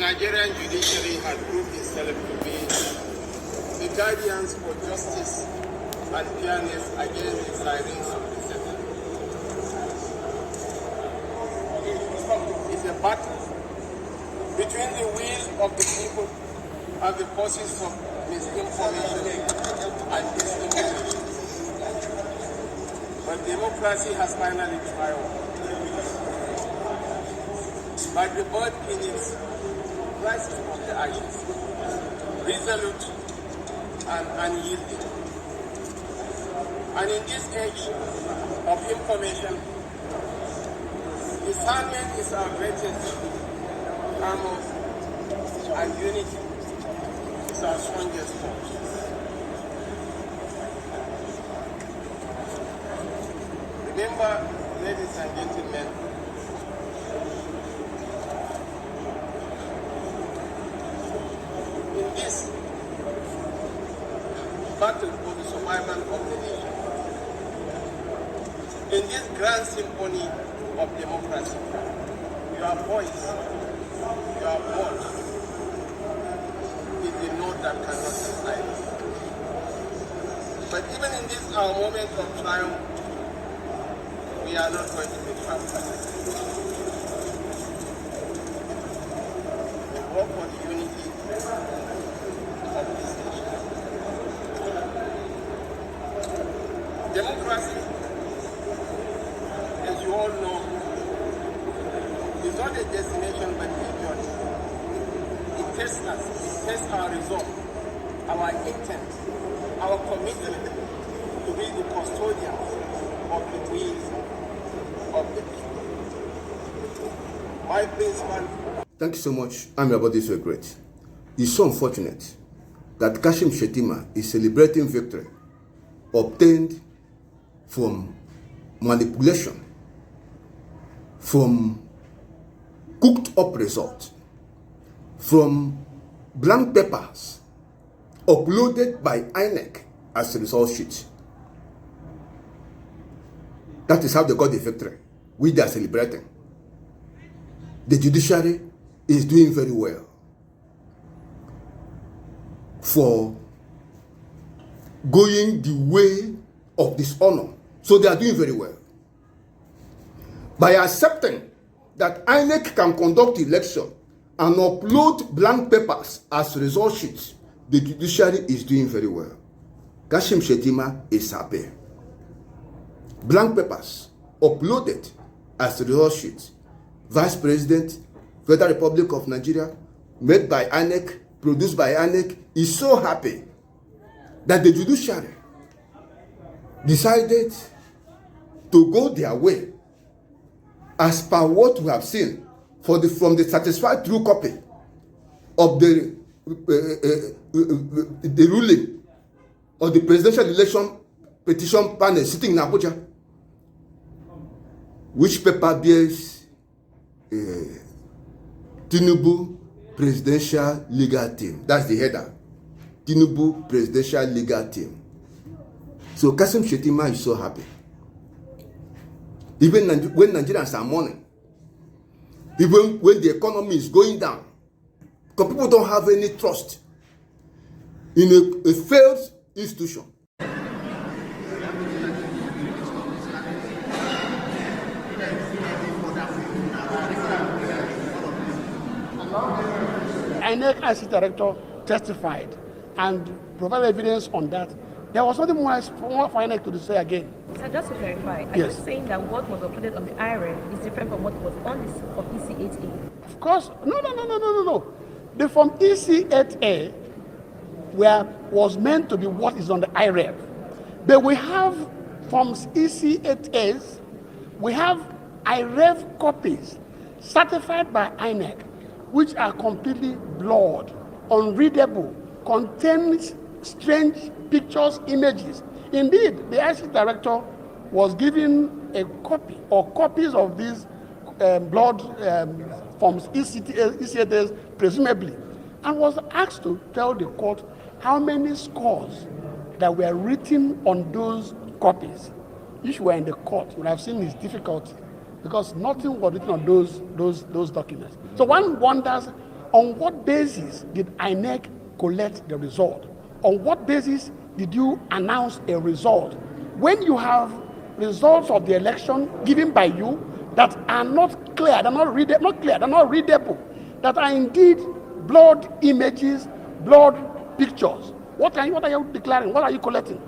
Nigerian judiciary had proved itself to be the guardians for justice and fairness against the sirens of deception. It's a battle between the will of the people and the forces of misinformation and disinformation. But democracy has finally triumphed. Like the bird in its rises from the ashes, resolute and unyielding. And in this age of information, discernment is our greatest armor, and unity is our strongest force. Remember, ladies and gentlemen, in this battle for the survival of the nation, in this grand symphony of democracy, your voice, your voice is the note that cannot be silenced. But even in this our moment of triumph, we are not going to be transparent. We work for the unity of this nation. Democracy, as you all know, is not a destination but a journey. It tests us, it tests our resolve, our intent, our commitment to be the custodians of the will of the people. My principal. Thank you so much. I'm your body so great. It's so unfortunate that Kashim Shettima is celebrating victory obtained from manipulation, from cooked up results, from blank papers uploaded by INEC as a result sheet. That is how they got the victory, which they are celebrating. The judiciary is doing very well for going the way of dishonor. So they are doing very well. By accepting that INEC can conduct election and upload blank papers as result sheets, the judiciary is doing very well. Kashim Shettima is happy. Blank papers uploaded as result sheets. Vice President, Federal Republic of Nigeria, made by INEC, produced by INEC, is so happy that the judiciary decided to go their way as per what we have seen from the satisfied true copy of the ruling of the presidential election petition panel sitting in Abuja, which paper bears Tinubu Presidential Legal Team. That's the header. Tinubu Presidential Legal Team. So Kashim Shettima is so happy. Even when Nigerians are mourning, even when the economy is going down, because people don't have any trust in a failed institution. INEC ICT director testified and provided evidence on that. There was nothing more for INEC to say again. So just to clarify, are you saying that what was uploaded on the IREF is different from what was on the of EC8A? Of course, no. The form EC8A was meant to be what is on the IREF. But we have forms EC8As, we have IREF copies certified by INEC, which are completely blurred, unreadable, contains strange pictures, images. Indeed, the ICT director was given a copy or copies of these blurred forms, ECTs, presumably, and was asked to tell the court how many scores that were written on those copies. If you were in the court, you would have seen his difficulty because nothing was written on those documents. So one wonders On what basis did INEC collect the result? On what basis did you announce a result when you have results of the election given by you that are not clear, they're not readable, that are indeed blurred images, blurred pictures? What are you declaring? What are you collecting?